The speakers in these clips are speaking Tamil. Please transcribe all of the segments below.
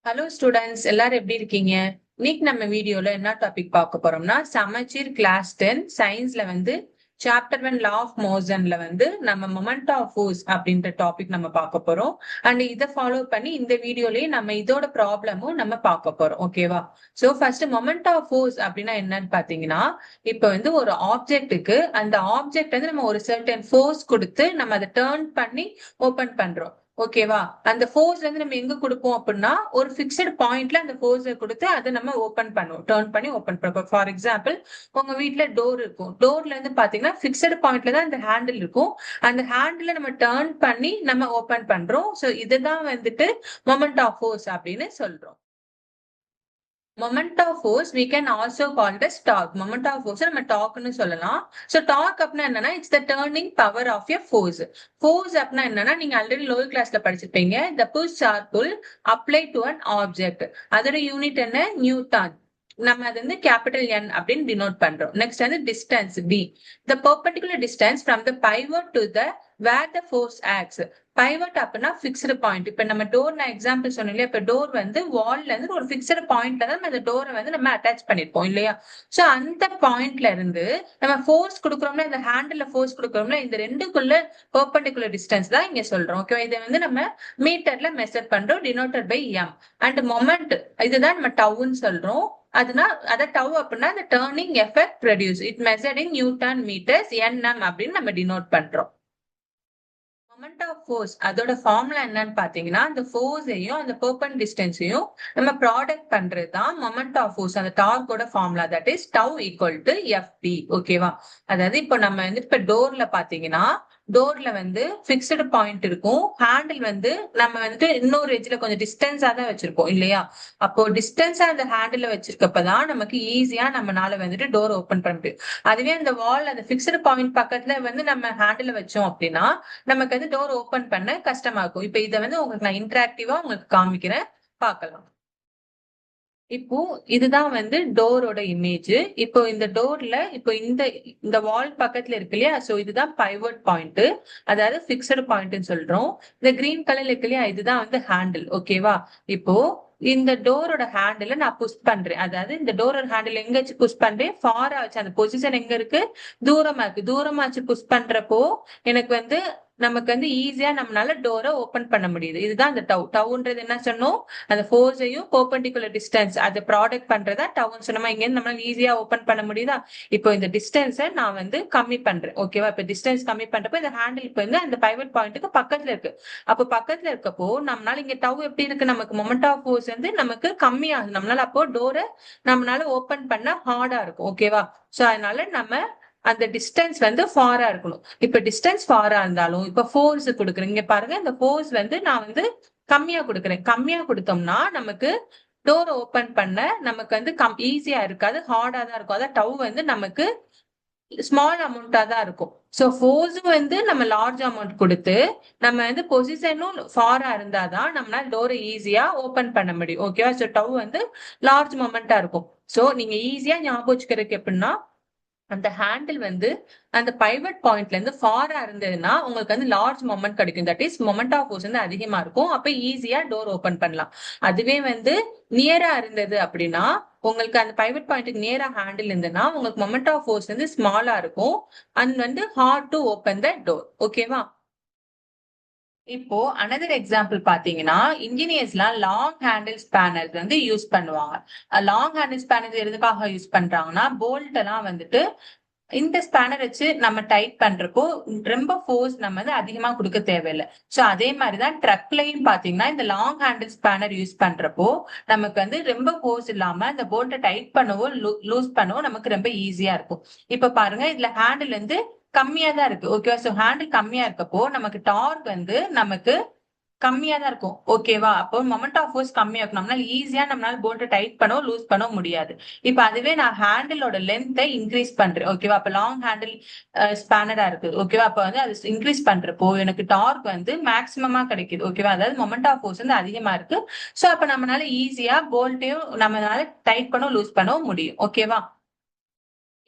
ஹலோ ஸ்டூடெண்ட்ஸ், எல்லாரும் எப்படி இருக்கீங்க? இன்னைக்கு நம்ம வீடியோல என்ன டாபிக் பார்க்க போறோம்னா, சமச்சீர் கிளாஸ் 10 சயின்ஸ்ல சாப்டர் 1 லா ஆஃப் மோஷன்ல நம்ம மொமெண்ட் ஆஃப் ஃபோர்ஸ் அப்படின்ற டாபிக் நம்ம பார்க்க போறோம். அண்ட் இதை ஃபாலோ பண்ணி இந்த வீடியோலயே நம்ம இதோட ப்ராப்ளமும் நம்ம பார்க்க போறோம். ஓகேவா? So first moment of force அப்படின்னா என்னன்னு பாத்தீங்கன்னா, இப்ப ஒரு ஆப்ஜெக்ட்டுக்கு அந்த ஆப்ஜெக்ட் நம்ம ஒரு சர்டன் ஃபோர்ஸ் கொடுத்து நம்ம அதை டர்ன் பண்ணி ஓபன் பண்றோம். ஓகேவா? அந்த ஃபோர்ஸ் நம்ம எங்க கொடுப்போம் அப்படின்னா, ஒரு பிக்சட் பாயிண்ட்ல அந்த ஃபோர்ஸை கொடுத்து அதை நம்ம ஓபன் பண்ணுவோம், டர்ன் பண்ணி ஓபன் பண்ணுவோம். ஃபார் எக்ஸாம்பிள், உங்க வீட்டுல டோர் இருக்கும். டோர்ல பாத்தீங்கன்னா பிக்சட் பாயிண்ட்ல தான் அந்த ஹேண்டில் இருக்கும். அந்த ஹேண்டில நம்ம டர்ன் பண்ணி நம்ம ஓபன் பண்றோம். சோ இதுதான் மொமெண்ட் ஆஃப் ஃபோர்ஸ் அப்படின்னு சொல்றோம். Moment of force we can also call it as torque. Moment of force நம்ம டார்க்னு சொல்லலாம். சோ டார்க் அப்படின்னா என்னன்னா, it's the turning power of a force. Force அப்படின்னா என்னன்னா, நீங்க ஆல்ரெடி லோவர் கிளாஸ்ல படிச்சிருப்பீங்க. The push or pull apply to an object. அதோட யூனிட் என்ன? நியூட்டன். நம்ம அது கேபிட்டல் N அப்படின்னு டினோட் பண்றோம். Next distance B. The perpendicular distance from the pivot to the where the force acts. Pivot அப்படின்னா பிக்ஸ்டு பாயிண்ட். இப்ப நம்ம டோர் நான் எக்ஸாம்பிள் சொன்னோம் இல்லையா? இப்ப டோர் வால்ல ஒரு பிக்ஸ்டு பாயிண்ட்ல தான் நம்ம அந்த டோரை நம்ம அட்டாச் பண்ணிருப்போம் இல்லையா? சோ அந்த பாயிண்ட்ல இருந்து நம்ம ஃபோர்ஸ் கொடுக்குறோம்னா, இந்த ஹேண்டில் ஃபோர்ஸ் கொடுக்குறோம்னா, இந்த ரெண்டுக்குள்ள பெர்பெண்டிகுலர் டிஸ்டன்ஸ் தான் இங்க சொல்றோம். ஓகே, இதை நம்ம மீட்டர்ல மெஷர் பண்றோம், denoted by M. And moment இதுதான் நம்ம டவுன்னு சொல்றோம். அத டவ் அப்படின்னா அந்த turning effect produce it measured in newton meters NM அப்படின்னு நம்ம டினோட் பண்றோம். மொமெண்ட் ஆஃப் ஃபோர்ஸ் அதோட ஃபார்முலா என்னன்னு பாத்தீங்கன்னா, அந்த ஃபோர்ஸையும் அந்த பெர்பெண்டிகுலர் டிஸ்டன்ஸையும் நம்ம ப்ராடக்ட் பண்றதுதான் மொமெண்ட் ஆஃப் ஃபோர்ஸ். அந்த டார்க்கோட formula that is tau equal to FP. ஓகேவா? அதாவது இப்போ நம்ம இப்ப டோர்ல பாத்தீங்கன்னா, டோர்ல பிக்ஸ்டு பாயிண்ட் இருக்கும். ஹேண்டில் நம்ம இன்னொரு எட்ஜ்ல கொஞ்சம் டிஸ்டன்ஸா தான் வச்சிருப்போம் இல்லையா? அப்போ டிஸ்டன்ஸா அந்த ஹேண்டில் வச்சிருக்கப்பதான் நமக்கு ஈஸியா நம்மளால டோர் ஓபன் பண்ண முடியும். அதுவே அந்த வால் அந்த பிக்ஸ்டு பாயிண்ட் பக்கத்துல நம்ம ஹேண்டில் வச்சோம் அப்படின்னா நமக்கு டோர் ஓபன் பண்ண கஷ்டமா இருக்கும். இப்ப இதை உங்களுக்கு நான் இன்டராக்டிவா உங்களுக்கு காமிக்கிறேன், பார்க்கலாம். இப்போ இதுதான் டோரோட இமேஜ். இப்போ இந்த டோர்ல இப்போ இந்த வால் பக்கத்துல இருக்கு இல்லையா? சோ இதுதான் பைவட் பாயிண்ட், அதாவது பிக்ஸ்டு பாயிண்ட்னு சொல்றோம். இந்த கிரீன் கலர்ல இருக்கு இல்லையா? இதுதான் ஹேண்டில். ஓகேவா? இப்போ இந்த டோரோட ஹேண்டில நான் புஷ் பண்றேன். அதாவது இந்த டோரோட ஹேண்டில் எங்க வச்சு புஷ் பண்றேன்? ஃபாரா வச்சு. அந்த பொசிஷன் எங்க இருக்கு? தூரமா இருக்கு. தூரமா வச்சு புஷ் பண்றப்போ எனக்கு நமக்கு ஈஸியா நம்மளால டோரை ஓபன் பண்ண முடியுது. இதுதான் அந்த டவ். டவ்ன்றது என்ன சொன்னோம்? அந்த ஃபோர்ஸையும் பெர்பெண்டிகுலர் டிஸ்டன்ஸ் அதை ப்ராடக்ட் பண்றதா டவுன் சொன்னோமா? இங்க நம்மளால ஈஸியா ஓபன் பண்ண முடியுதா? இப்போ இந்த டிஸ்டன்ஸை நான் கம்மி பண்றேன். ஓகேவா? இப்ப டிஸ்டன்ஸ் கம்மி பண்றப்போ இந்த ஹேண்டில் இப்ப அந்த பைவட் பாயிண்ட்டுக்கு பக்கத்துல இருக்கு. அப்போ பக்கத்துல இருக்கப்போ நம்மளால இங்க டவ் எப்படி இருக்கு? நமக்கு மொமெண்ட் ஆஃப் ஃபோர்ஸ் நமக்கு கம்மியாகுது. நம்மளால அப்போ டோரை நம்மளால ஓபன் பண்ண ஹார்டா இருக்கும். ஓகேவா? சோ அதனால நம்ம அந்த டிஸ்டன்ஸ் ஃபாரா இருக்கணும். இப்ப டிஸ்டன்ஸ் ஃபாரா இருந்தாலும் இப்ப ஃபோர்ஸ் கொடுக்குறேன். இங்க பாருங்க, இந்த ஃபோர்ஸ் நான் கம்மியா கொடுக்குறேன். கம்மியா கொடுத்தோம்னா நமக்கு டோர் ஓபன் பண்ண நமக்கு ஈஸியா இருக்காது, ஹார்டா தான் இருக்கும். அதான் டவ் நமக்கு ஸ்மால் அமௌண்டா தான் இருக்கும். சோ ஃபோர்ஸும் நம்ம லார்ஜ் அமௌண்ட் கொடுத்து நம்ம பொசிஷனும் ஃபாரா இருந்தாதான் நம்மளால டோரை ஈஸியா ஓபன் பண்ண முடியும். ஓகேவா? சோ டவ் லார்ஜ் மொமெண்டா இருக்கும். சோ நீங்க ஈஸியா ஞாபகம் வச்சுக்கிறதுக்கு எப்படின்னா, அந்த ஹேண்டில் அந்த பைவட் பாயிண்ட்ல இருந்து ஃபாரா இருந்ததுன்னா உங்களுக்கு லார்ஜ் மொமெண்ட் கிடைக்கும். That is moment of force அதிகமா இருக்கும். அப்ப ஈஸியா டோர் ஓபன் பண்ணலாம். அதுவே நியரா இருந்தது அப்படின்னா, உங்களுக்கு அந்த பைவட் பாயிண்ட்டுக்கு நியரா ஹேண்டில் இருந்ததுன்னா உங்களுக்கு மொமெண்ட் ஆஃப் ஃபோர்ஸ் ஸ்மாலா இருக்கும் and hard to open the door. ஓகேவா? இப்போ அனதர் எக்ஸாம்பிள் பாத்தீங்கன்னா, இன்ஜினியர்ஸ்லாம் லாங் ஹேண்டில் ஸ்பேனர்ஸ் யூஸ் பண்ணுவாங்க. லாங் ஹேண்டில் ஸ்பேனர்ஸ் எதுக்காக யூஸ் பண்றாங்கன்னா, போல்ட் எல்லாம் இந்த ஸ்பேனர் வச்சு நம்ம டைட் பண்றப்போ ரொம்ப ஃபோர்ஸ் நம்ம அதிகமா கொடுக்க தேவையில்லை. சோ அதே மாதிரிதான் ட்ரக்லையும் பாத்தீங்கன்னா, இந்த லாங் ஹேண்டில் ஸ்பேனர் யூஸ் பண்றப்போ நமக்கு ரொம்ப ஃபோர்ஸ் இல்லாம இந்த போல்ட்டை டைட் பண்ணவோ லூஸ் பண்ணவோ நமக்கு ரொம்ப ஈஸியா இருக்கும். இப்ப பாருங்க, இதுல ஹேண்டில் கம்மியா தான் இருக்கு. ஓகேவா? சோ ஹேண்டில் கம்மியா இருக்கப்போ நமக்கு டார்க் நமக்கு கம்மியா தான் இருக்கும். ஓகேவா? அப்போ மொமெண்ட் ஆஃப் ஃபோர்ஸ் கம்மியா இருக்கும். நம்மளால ஈஸியா நம்மளால போல்ட்டை டைட் பண்ணோ லூஸ் பண்ண முடியாது. இப்ப அதுவே நான் ஹேண்டிலோட லென்த்தை இன்க்ரீஸ் பண்றேன். ஓகேவா? அப்ப லாங் ஹேண்டில் ஸ்பேனரா இருக்கு. ஓகேவா? அப்ப அது இன்க்ரீஸ் பண்றப்போ எனக்கு டார்க் மேக்சிமமா கிடைக்குது. ஓகேவா? அதாவது மொமெண்ட் ஆஃப் ஃபோர்ஸ் அதிகமா இருக்கு. சோ அப்ப நம்மளால ஈஸியா போல்ட்டையும் நம்மளால டைட் பண்ணோ லூஸ் பண்ணவும் முடியும். ஓகேவா?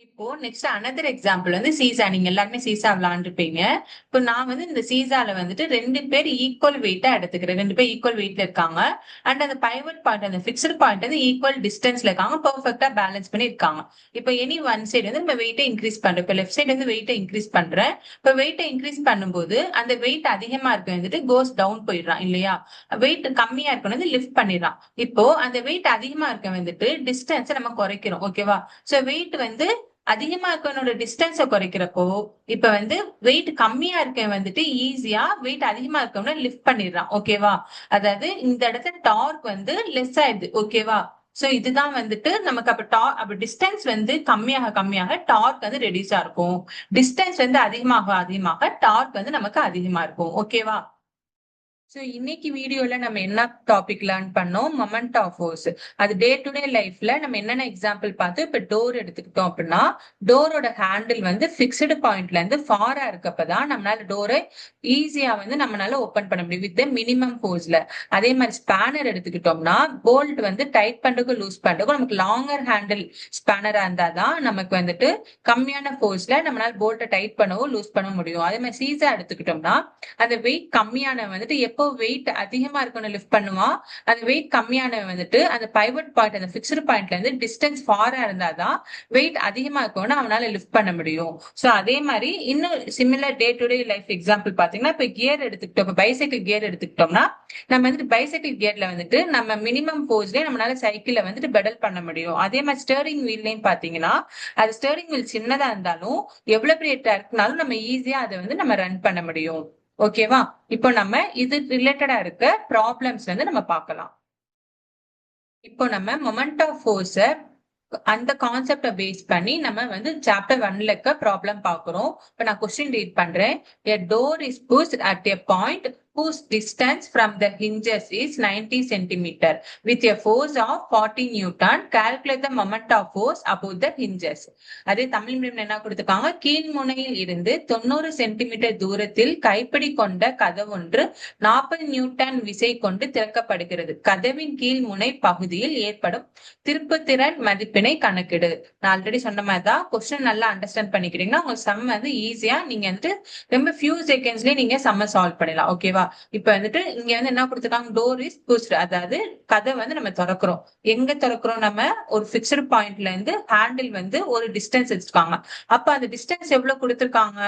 இப்போ நெக்ஸ்ட் அனதர் எக்ஸாம்பிள் வந்து சீசா. நீங்க எல்லாருமே சீசா விளையாண்டுருப்பீங்க. இப்போ நான் வந்து இந்த சீசால வந்துட்டு 2 பேர் ஈக்குவல் வெயிட்டா எடுத்துக்கிறேன். 2 பேர் ஈக்குவல் வெயிட்ல இருக்காங்க. அண்ட் அந்த பைவட் பாயிண்ட், அந்த பிக்ஸ்ட் பாயிண்ட் வந்து ஈக்குவல் டிஸ்டன்ஸ்ல இருக்காங்க. பெர்ஃபெக்ட்டா பேலன்ஸ் பண்ணி இருக்காங்க. இப்போ எனி ஒன் சைடு வந்து நம்ம வெயிட்டை இன்க்ரீஸ் பண்றோம். இப்போ லெஃப்ட் சைடு வந்து வெயிட்டை இன்க்ரீஸ் பண்றேன். இப்போ வெயிட்டை இன்க்ரீஸ் பண்ணும்போது அந்த வெயிட் அதிகமா இருக்க வந்துட்டு கோஸ் டவுன் போயிடுறான் இல்லையா? வெயிட் கம்மியா இருக்க வந்து லிஃப்ட் பண்ணிடுறான். இப்போ அந்த வெயிட் அதிகமா இருக்க வந்துட்டு டிஸ்டன்ஸ் நம்ம குறைக்கிறோம். ஓகேவா? சோ வெயிட் வந்து அதிகமா இருக்கவனோட டிஸ்டன்ஸ குறைக்கிறப்போ இப்ப வந்து வெயிட் கம்மியா இருக்கவன் வந்துட்டு ஈஸியா வெயிட் அதிகமா இருக்கவன லிஃப்ட் பண்ணிடுறான். ஓகேவா? அதாவது இந்த இடத்துல டார்க் வந்து லெஸ் ஆயிடுது. ஓகேவா? சோ இதுதான் வந்துட்டு நமக்கு அப்ப டிஸ்டன்ஸ் வந்து கம்மியாக டார்க் வந்து ரெடியூஸா இருக்கும். டிஸ்டன்ஸ் வந்து அதிகமாக டார்க் வந்து நமக்கு அதிகமா இருக்கும். ஓகேவா? சோ இன்னைக்கு வீடியோல நம்ம என்ன டாபிக் லேர்ன் பண்ணோம்? Moment of force. அது டே டு டே லைஃப்ல நம்ம என்னென்ன எக்ஸாம்பிள் பார்த்து இப்ப டோர் எடுத்துக்கிட்டோம் அப்படின்னா, டோரோட ஹேண்டில் வந்து பிக்ஸ்டு பாயிண்ட்ல இருந்து ஃபாரா இருக்கப்பதான் நம்மளால டோரை ஈஸியா வந்து நம்மளால ஓபன் பண்ண முடியும் வித் மினிமம் ஃபோர்ஸ்ல. அதே மாதிரி ஸ்பேனர் எடுத்துக்கிட்டோம்னா போல்ட் வந்து டைட் பண்றதுக்கும் லூஸ் பண்றதுக்கும் நமக்கு லாங்கர் ஹேண்டில் ஸ்பேனரா இருந்தாதான் நமக்கு வந்துட்டு கம்மியான ஃபோர்ஸ்ல நம்மளால போல்ட்டை டைட் பண்ணவும் லூஸ் பண்ண முடியும். அதே மாதிரி சீசா எடுத்துக்கிட்டோம்னா அந்த வெயிட் கம்மியான வந்துட்டு எப்போ வெயிட் அதிகமா இருக்கணும் லிஃப்ட் பண்ணுவான். அந்த வெயிட் கம்மியான வந்துட்டு அந்த பைவட் பாயிண்ட், அந்த பிக்ஸ்டு பாயிண்ட்ல இருந்து டிஸ்டன்ஸ் ஃபாரா இருந்தாதான் வெயிட் அதிகமா இருக்கணும் அவனால லிஃப்ட் பண்ண முடியும். சோ அதே மாதிரி இன்னும் similar day to day life example பாத்தீங்கன்னா இப்ப கியர் எடுத்துக்கிட்டோம். இப்ப பைசைக்கிள் கியர் எடுத்துக்கிட்டோம்னா நம்ம வந்துட்டு பைசைக்கிள் கியர்ல வந்துட்டு நம்ம மினிமம் போர்ஸ்லயே நம்மளால சைக்கிள வந்துட்டு பெடல் பண்ண முடியும். அதே மாதிரி ஸ்டேரிங் வீல்லையும் பாத்தீங்கன்னா அது ஸ்டேரிங் வீல் சின்னதா இருந்தாலும் எவ்வளவு பெரிய டர்க்னாலும் நம்ம ஈஸியா அதை வந்து நம்ம ரன் பண்ண முடியும். ஓகேவா? இப்போ நம்ம இது ரிலேட்டடா இருக்க ப்ராப்ளம்ஸ் வந்து நம்ம பார்க்கலாம். இப்போ நம்ம மொமெண்ட் ஆஃப் ஃபோர்ஸ அந்த கான்செப்ட பேஸ் பண்ணி நம்ம வந்து சாப்டர் 1ல இருக்க ப்ராப்ளம் பார்க்கிறோம். இப்போ நான் கொஸ்டின் ரீட் பண்றேன். A door is pushed at a point whose distance from the hinges is 90 centimeter with a force of 40 Newton. Calculate the moment of force above the hinges. அதே தமிழ் மீடியம் என்ன கொடுத்திருக்காங்க? கீழ்முனையில் இருந்து 90 சென்டிமீட்டர் தூரத்தில் கைப்பிடி கொண்ட கதவொன்று 40 நியூட்டன் விசை கொண்டு திறக்கப்படுகிறது. கதவின் கீழ்முனை பகுதியில் ஏற்படும் திருப்புத்திறன் மதிப்பினை கணக்கிடு. நான் ஆல்ரெடி சொன்ன மாதிரி தான் கொஸ்டின் நல்லா அண்டர்ஸ்டாண்ட் பண்ணிக்கிறீங்கன்னா உங்க சம் வந்து ஈஸியா நீங்க வந்துட்டு ரொம்ப ஃபியூ செகண்ட்ஸ்லயே நீங்க சம்ம சால்வ் பண்ணலாம். ஓகேவா? இப்ப வந்துட்டு இங்க வந்து என்ன கொடுத்துருக்காங்க? Door is pushed. அதாவது கதை வந்து நம்ம திறக்கிறோம். எங்க திறக்கிறோம்? நம்ம ஒரு பிக்ஸ்டு பாயிண்ட்ல இருந்து ஹேண்டில் வந்து ஒரு டிஸ்டன்ஸ் வச்சிருக்காங்க. அப்ப அந்த டிஸ்டன்ஸ் எவ்வளவு கொடுத்திருக்காங்க?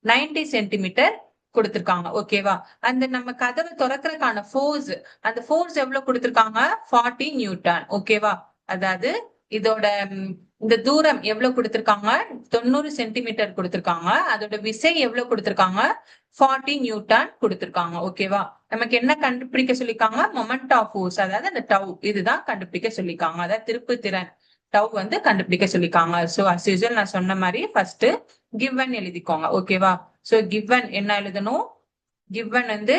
90 சென்டிமீட்டர் கொடுத்திருக்காங்க. ஓகேவா? அந்த நம்ம கதவை திறக்கிறதுக்கான ஃபோர்ஸ், அந்த ஃபோர்ஸ் எவ்வளவு கொடுத்திருக்காங்க? 40 நியூட்டன். ஓகேவா? அதாவது இதோட இந்த தூரம் எவ்வளவு கொடுத்திருக்காங்க? 90 சென்டிமீட்டர் கொடுத்திருக்காங்க. அதோட விசை எவ்வளவு கொடுத்திருக்காங்க? 40 நியூட்டன் கொடுத்திருக்காங்க. ஓகேவா? நமக்கு என்ன கண்டுபிடிக்க சொல்லிருக்காங்க? மொமெண்ட் ஆஃப் ஃபோர்ஸ், அதாவது அந்த டவ் இதுதான் கண்டுபிடிக்க சொல்லிருக்காங்க. அதாவது திருப்பு திறன் டவ் வந்து கண்டுபிடிக்க சொல்லிருக்காங்க. சோ அஸ் யூசுவல் நான் சொன்ன மாதிரி ஃபர்ஸ்ட் கிவன் எழுதிக்கோங்க. ஓகேவா? சோ கிவன் என்ன எழுதணும்? கிவன் வந்து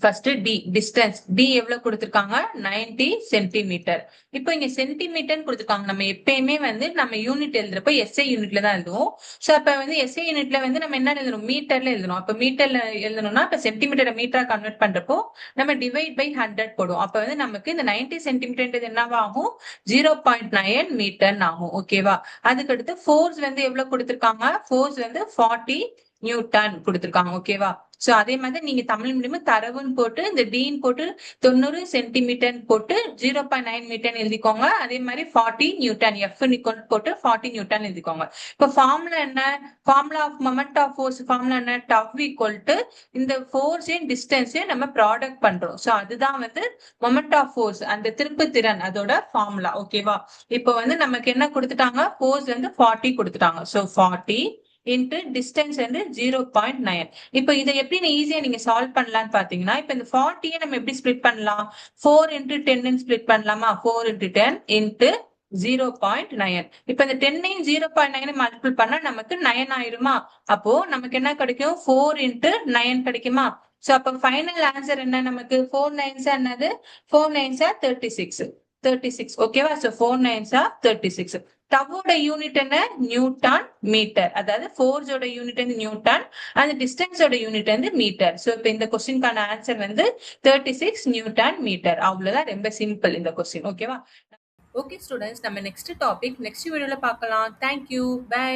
ஃபர்ஸ்ட் டி டிஸ்டன்ஸ். டி எவ்வளவு கொடுத்திருக்காங்க? 90 சென்டிமீட்டர். இப்போ இங்க சென்டிமீட்டர் கொடுத்திருக்காங்க. நம்ம எப்பயுமே வந்து நம்ம யூனிட் எழுதுறப்ப எஸ்ஐ யூனிட்ல தான் எழுதுவோம். சோ அப்ப வந்து எஸ்ஐ யூனிட்ல வந்து நம்ம என்ன எழுதணும்? மீட்டர்ல எழுதணும். அப்ப மீட்டர்ல எழுதணும்னா இப்ப சென்டிமீட்டரை மீட்டரா கன்வெர்ட் பண்றப்போ நம்ம டிவைட் பை 100 போடுவோம். அப்ப வந்து நமக்கு இந்த 90 சென்டிமீட்டர் என்னவாகும்? 0.9 மீட்டர் ஆகும். ஓகேவா? அதுக்கு அடுத்து ஃபோர்ஸ் வந்து எவ்வளவு கொடுத்திருக்காங்க? ஃபோர்ஸ் வந்து 40 நியூட்டன் கொடுத்திருக்காங்க. ஓகேவா? சோ அதே மாதிரி நீங்க தமிழ் மீடியம் தரவுன்னு போட்டு இந்த டீன் போட்டு 90 சென்டிமீட்டர் போட்டு 0.9 மீட்டர் எழுதிக்கோங்க. அதே மாதிரி 40 நியூட்டன் எஃப் போட்டு 40 நியூட்டன் எழுதிக்கோங்க. இப்ப ஃபார்முலா என்ன? Formula of moment of force formula என்ன? டவ் ஈக்குவல் டு இந்த ஃபோர்ஸையும் டிஸ்டன்ஸையும் நம்ம ப்ராடக்ட் பண்றோம். சோ அதுதான் வந்து மொமெண்ட் ஆஃப் ஃபோர்ஸ், அந்த திருப்பு திறன் அதோட ஃபார்முலா. ஓகேவா? இப்போ வந்து நமக்கு என்ன கொடுத்துட்டாங்க? ஃபோர்ஸ் வந்து 40 கொடுத்துட்டாங்க. சோ 40 இன்டு டிஸ்டன்ஸ் வந்து 0.9. இப்போ இதை எப்படி ஈஸியா நீங்க சால்வ் பண்ணலாம்னு பாத்தீங்கன்னா, இப்ப இந்த 40 நம்ம எப்படி ஸ்பிளிட் பண்ணலாம்? 4 இன்டு 10 ஸ்பிளிட் பண்ணலாமா? 4 இன்டு 10 இன்டு 0.9. இப்ப இந்த 10 0.9 மல்டிபிள் பண்ணா நமக்கு 9 ஆயிருமா? அப்போ நமக்கு என்ன கிடைக்கும்? 4 இன்டு 9 கிடைக்குமா? சோ அப்ப ஃபைனல் ஆன்சர் என்ன நமக்கு? 4 9s என்னது? 4 9s 36. 36. ஓகேவா? So 4 9s 36. டவோட யூனிட் என்ன? Newton meter. அதாவது ஃபோர்ஸோட யூனிட் வந்து நியூட்டன், அந்த டிஸ்டன்ஸோட யூனிட் வந்து மீட்டர். சோ இப்ப இந்த கொஸ்டினுக்கான ஆன்சர் வந்து 36 நியூட்டன் மீட்டர். அவ்வளவுதான். ரொம்ப சிம்பிள் இந்த கொஸ்டின். ஓகேவா? ஓகே ஸ்டூடெண்ட்ஸ், நம்ம நெக்ஸ்ட் டாபிக் நெக்ஸ்ட் வீடியோல பார்க்கலாம். Thank you, by.